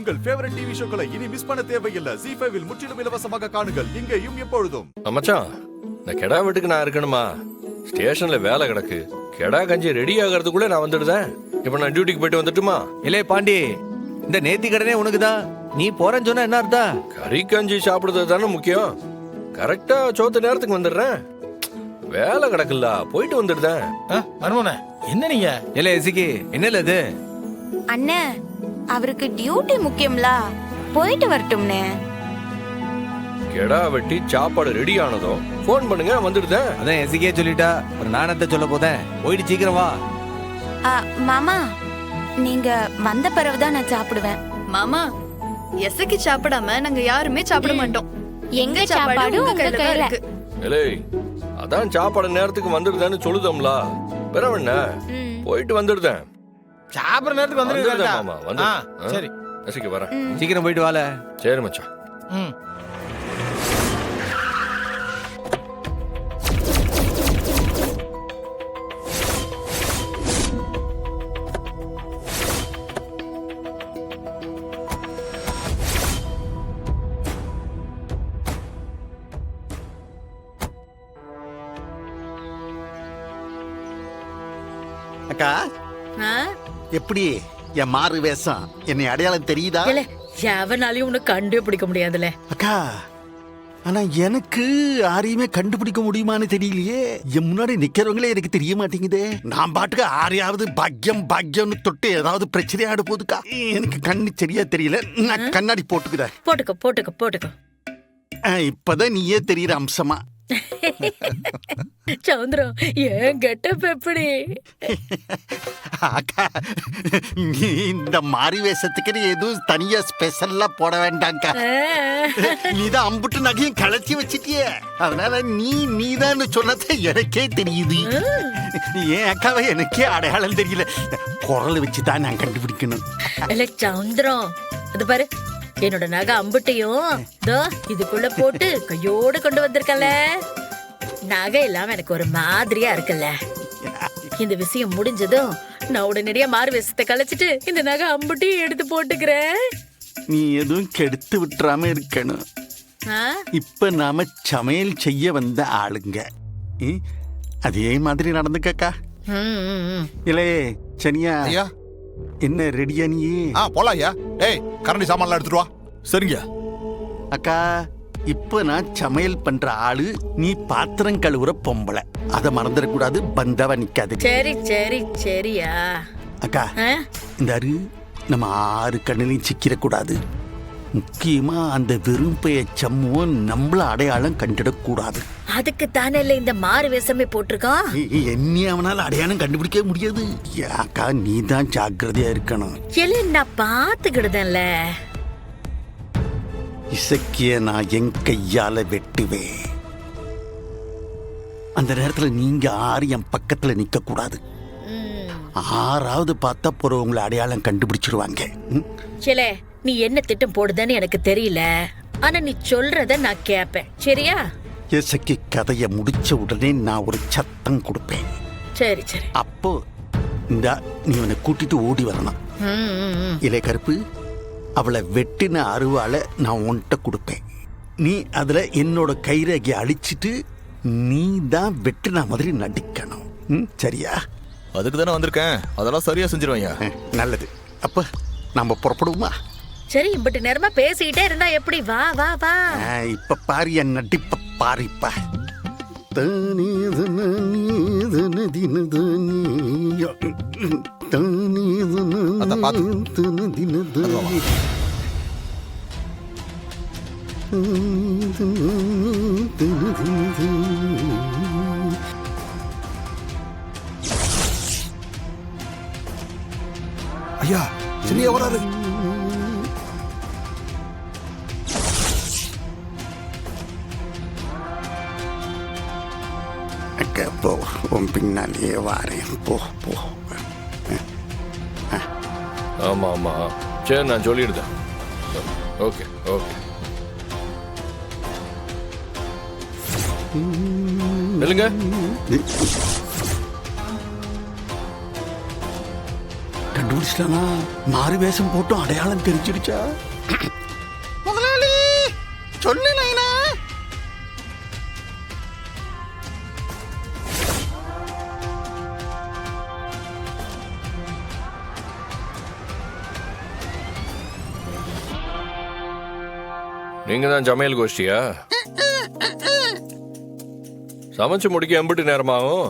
உங்கள் favourite TV ஷோக்களை இனி miss பண்ண தேவையில்லை. ZEE5 இல் முற்றிலும் இலவசமாக காணுங்கள். இங்கேயும் எப்பொழுதும். மச்சான், இந்த கெடா வீட்டுக்கு நான் இருக்கணுமா? ஸ்டேஷன்ல வேலை கிடக்கு. கெடா கஞ்சி ரெடி ஆகிறதுக்குள்ள நான் வந்துடுதேன். இப்ப நான் டியூட்டிக்கு போயிட்டு வந்துட்டுமா? இல்லே பாண்டி, இந்த நேத்தி கடனே உனக்குதான். நீ போறேன்னு சொன்னா என்ன அர்த்தம்? கறி கஞ்சி சாப்பிடுறது தானே முக்கியம். கரெக்டா சோத்து நேரத்துக்கு வந்துடுறேன். வேலை கிடக்குல்ல, போயிட்டு வந்துடுதேன். மர்மோனே, என்ன நீங்க? இல்ல எசிக்கு என்னல இது? அண்ணே, அவருக்கு டியூட்டி முக்கியம்ல, போயிட்டு வரட்டும்னே. கெடா வெட்டி சாப்பாடு ரெடி ஆனதும் போன் பண்ணுங்க, வந்துடுதேன். அதான் எசிக்கே சொல்லிட்டா, ஒரு நாணத்தை சொல்ல போதேன். போயிட்டு சீக்கிரம் வா. மாமா, நீங்க வந்த பிறகுதான் நான் சாப்பிடுவேன். மாமா, எசக்கி சாப்பிடாம நாங்க யாருமே சாப்பிட மாட்டோம். எங்க சாப்பாடு உங்க கையில. ஏலே, அதான் சாப்பாடு நேரத்துக்கு வந்துடுதேன்னு சொல்லுதோம்ல. வேற என்ன, போயிட்டு வந்துடுதேன். சாப்பிடுற நேரத்துக்கு வந்துடுதேன் மாமா. வந்து சரி, எசிக்கு வரேன். சீக்கிரம் போயிட்டு வால. சரி மச்சான். அக்கா, எப்படி என் மாறு வேஷம் என்னை அடையாளம் தெரியுதா? எவனாலையும் உனக்கு கண்டுபிடிக்க முடியாதுல அக்கா. ஆனா எனக்கு யாரையுமே கண்டுபிடிக்க முடியுமான்னு தெரியலையே. என் முன்னாடி நிக்கிறவங்களே எனக்கு தெரிய மாட்டேங்குதே. நான் பாட்டுக்கு ஆரையாவது பாக்கியம் பாக்கியம்னு தொட்டு ஏதாவது பிரச்சனை ஆடு போதுக்கா. எனக்கு கண்ணு சரியா தெரியல. நான் கண்ணாடி போட்டுக்கிறேன். போட்டுக்கோ போட்டுக்கோ போட்டுக்கோ. இப்பதான் நீயே தெரியற அம்சமா. சௌந்தரம், ஏன் கெட்டப் எப்படி? அக்கா, நீ இந்த மாறி வேஷத்துக்கு நீ எதுவும் தனியா ஸ்பெஷல்லா போட வேண்டாம்க்கா. நீதான் அம்புட்டு நகையும் களைச்சி வச்சிட்டியே. அதனால நீதான் சொன்னத எனக்கே தெரியுது. ஏன் அக்காவை எனக்கே அடையாளம் தெரியல. குரல் வச்சுதான் நான் கண்டுபிடிக்கணும். இல்ல சௌந்தரம், அது பாரு, என்னோட நகை அம்புட்டையும் இதுக்குள்ள போட்டு கையோடு கொண்டு வந்திருக்கல. நகை இல்லாம எனக்கு ஒரு மாதிரியா இருக்குல்ல. இந்த விஷயம் முடிஞ்சதும் நான் உடனடியா மாறு வேஷத்தை கலைச்சிட்டு இந்த நகை அம்புட்டையும் எடுத்து போட்டுக்கிறேன். நீ எதுவும் கெடுத்து விட்டுறாம இருக்கணும். இப்ப நாம சமையல் செய்ய வந்த ஆளுங்க. அதே மாதிரி நடந்துக்கா. இல்லே சனியா, என்ன ரெடியா நீ? போலாம் ஐயா. ஏய், கரண்டி சாமான்லாம் எடுத்துட்டு வா. சரிங்க அக்கா. இப்ப நான் சமையல் பண்ற ஆளு, நீ பாத்திரம் கழுவுற பொம்பளை. அத மறந்துடக்கூடாது. பந்தவ நிக்காது. சரி சரி சரியா அக்கா. இந்த அரு நம்ம 6 கண்ணிலையும் சிக்கிற கூடாது. முக்கியமா அந்த வெறும்பைய சம்முவன் நம்மள அடையாளம் கண்டிடக்கூடாது. அதுக்கு தானே இல்ல இந்த மாறு வேஷமே போட்டிருக்கான். என்ன அவனால அடையாளம் கண்டுபிடிக்க முடியாது. அக்கா, நீ தான் ஜாக்கிரதையா இருக்கணும். நான் பாத்துக்கிடுதேன்ல. இசக்கிய நான் என் கையால வெட்டுவேன். அந்த நேரத்துல நீங்க 6 என் பக்கத்துல நிக்க கூடாது. 6ஆவது பார்த்தா போறவங்களை அடையாளம் கண்டுபிடிச்சிருவாங்க. நீ என்ன திட்டம் போடுதன்னு எனக்கு தெரியல. ஆனா நீ சொல்றத நான் கேப்பேன், சரியா? இசக்கி கதைய முடிச்ச உடனே நான் ஒரு சத்தம் கொடுப்பேன். சரி சரி. அப்போ இந்த நீ அவனை கூட்டிட்டு ஓடி வரணும். இலை கருப்பு, அவளை வெட்டின அருவால நான் உன்கிட்ட கொடுப்பேன். நீ அதுல என்னோட கைரேகையை அழிச்சிட்டு நீ தான் வெட்டின மாதிரி நடிக்கணும். சரியா? அதுக்கு தானே வந்திருக்கேன். அதெல்லாம் சரியா செஞ்சிருவாங்க. நல்லது. அப்ப நம்ம புறப்படுவோமா? சரி, இம்பட்டு நேரமா பேசிக்கிட்டே இருந்தா எப்படி? வா வா வா. இப்ப பாரு என் நடிப்ப பாரிப்பா. ஐயா, சரியா வராது. போ, உன் பின்னாலேயே வாரேன். போ போ. ஆமா ஆமா, சரி, நான் சொல்லிடுதேன். Okay okay. இல்லைங்க, கண்டுபிடிச்சிட்டானா? மாறு வேஷம் போட்டும் அடையாளம் தெரிஞ்சிடுச்சா? முதலாளி சொல்லு நைனா. நீங்க தான் சமையல் கோஷ்டியா? சமைச்சு முடிக்க எம்பிட்டு நேரமாகும்?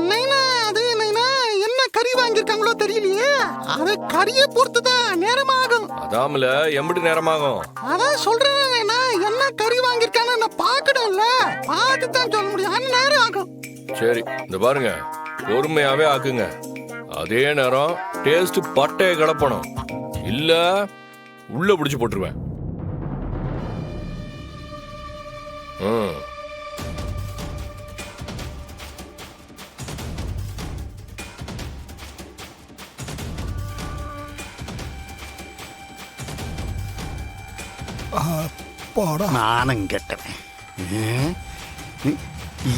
நைனா அது நைனா என்ன கறி வாங்கியிருக்காங்களோ தெரியலையே. அது கறியை பொறுத்து தான் நேரமாகும். அதாமல எம்பிட்டு நேரமாகும்? அதான் சொல்றேன் நைனா, என்ன கறி வாங்கியிருக்கான்னு நான் பார்க்கணும்ல. பார்த்து தான் சொல்ல முடியும். நேரம் ஆகும். சரி இந்த பாருங்க, பொறுமையாவே ஆக்குங்க. அதே நேரம் டேஸ்ட் பட்டையை கலப்பணும், இல்ல உள்ள பிடிச்சு போட்டுருவேன். நானும் கெட்டவன்.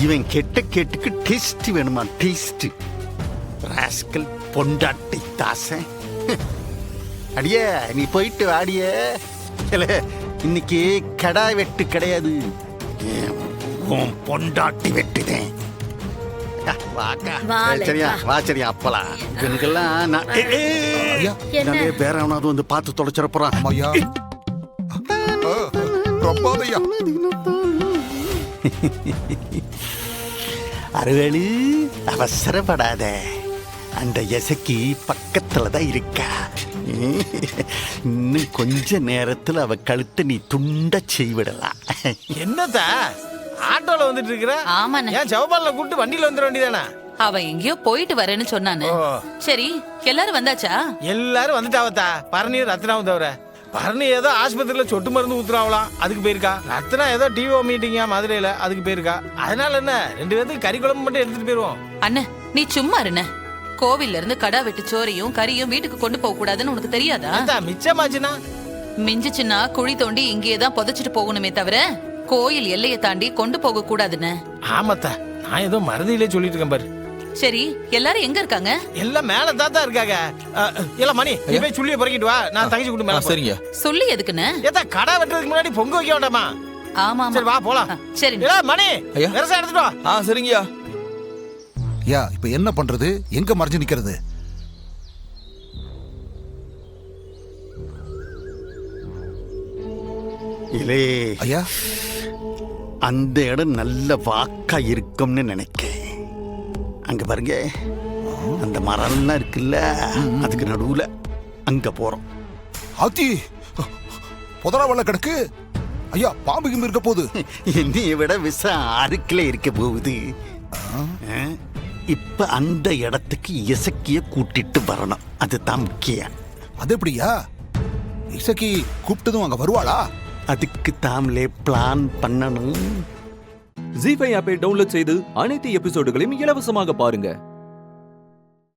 இவன் கெட்ட கேட்டுக்கு டேஸ்ட் வேணுமா? டேஸ்ட் ராஸ்கல் பொண்டாட்டி தாசன். அடியே நீ போயிட்டு வாடியே. இல்ல இன்னைக்கு கடா வெட்டு கிடையாது, உன் பொண்டாட்டி வெட்டுதேன். வாக்கா. சரியா வா. சரியா அப்பலாம் எனக்கெல்லாம் நான் நிறைய பேரவனாவது வந்து பார்த்து தொலைச்சிட போறான். ஐயா ரொப்பாதையா. அறுவேலு அவசரப்படாத, அந்த எசக்கி பக்கத்துல தான் இருக்கா. இன்னும் கொஞ்ச நேரத்துல அவ கழுத்தை நீ துண்ட செய்விடலாம். என்னத்தா ஆட்டோல வந்துட்டு இருக்கிற? ஆமாண்ணே. ஏன் ஜவபால கூப்பிட்டு வண்டியில வந்துட வேண்டியதானே? அவ எங்கேயோ போயிட்டு வரேன்னு சொன்னானு. ஓ. சரி எல்லாரும் வந்தாச்சா? எல்லாரும் வந்துட்டாவத்தா. பரணி ரத்னாவும் தவிர. பரணி ஏதோ ஆஸ்பத்திரியில சொட்டு மருந்து ஊத்துறாவலாம், அதுக்கு போயிருக்கா. ரத்னா ஏதோ டிஓ மீட்டிங்கா மதுரையில, அதுக்கு போயிருக்கா. அதனால என்ன, 2 பேருக்கு கறி குழம்பு மட்டும் எடுத்துட்டு போயிருவோம். அண்ணே நீ சும்மா இருண்ண. கோவில்ல இருந்து கடா வெட்டு சோறையும் கறியும் வீட்டுக்கு கொண்டு போக கூடாதுன்னு உனக்கு தெரியாதா? மிச்சமாச்சுன்னா மிஞ்சிச்சுன்னா குழி தோண்டி இங்கேயேதான் புதைச்சிட்டு போகணுமே தவிர கோயில் எல்லையை தாண்டி கொண்டு போக கூடாதுன்னு. ஆமாத்தா, நான் ஏதோ மறதியிலே சொல்லிட்டு இருக்கேன் பாரு. சரி எல்லாரும் எங்க இருக்காங்க? எல்லாம் மேல தாத்தா இருக்காங்க. எல்லாம் மணி நீ போய் சுள்ளிய பொறுக்கிட்டு வா, நான் தங்கச்சி கூட்டு மேல. சரிங்க. சொல்லி எதுக்குன்னு? ஏத்தா கடை வெட்டுறதுக்கு முன்னாடி பொங்க வைக்க வேண்டாமா? ஆமா சரி வா போலாம். சரி மணி விரசம் எடுத்துட்டு வா. சரிங்கய்யா. யா இப்ப என்ன பண்றது? எங்க மறைஞ்சு நிக்கிறது? இலே ஐயா அந்த இடம் நல்ல வாக்கா இருக்கும்னு நினைக்கிறேன். அங்க பாருங்க, அந்த மரம்லாம் இருக்குல்ல, அதுக்கு நடுவுல அங்க போறோம். ஆத்தி புதரா வெள்ள கிடக்கு. ஐயா பாம்பு கிம்பு இருக்க போகுது. என்னைய விட விஷம் 6 கிலோ இருக்க போகுது. இப்ப அந்த இடத்துக்கு இசக்கிய கூட்டிட்டு வரணும், அதுதான் முக்கியம். அது எப்படியா? இசக்கி கூப்பிட்டதும் அங்க வருவாளா? அதுக்கு தாமலே பிளான் பண்ணணும். ஜீ5 ஆப்பை டவுன்லோட் செய்து அனைத்து எபிசோடுகளையும் இலவசமாக பாருங்க.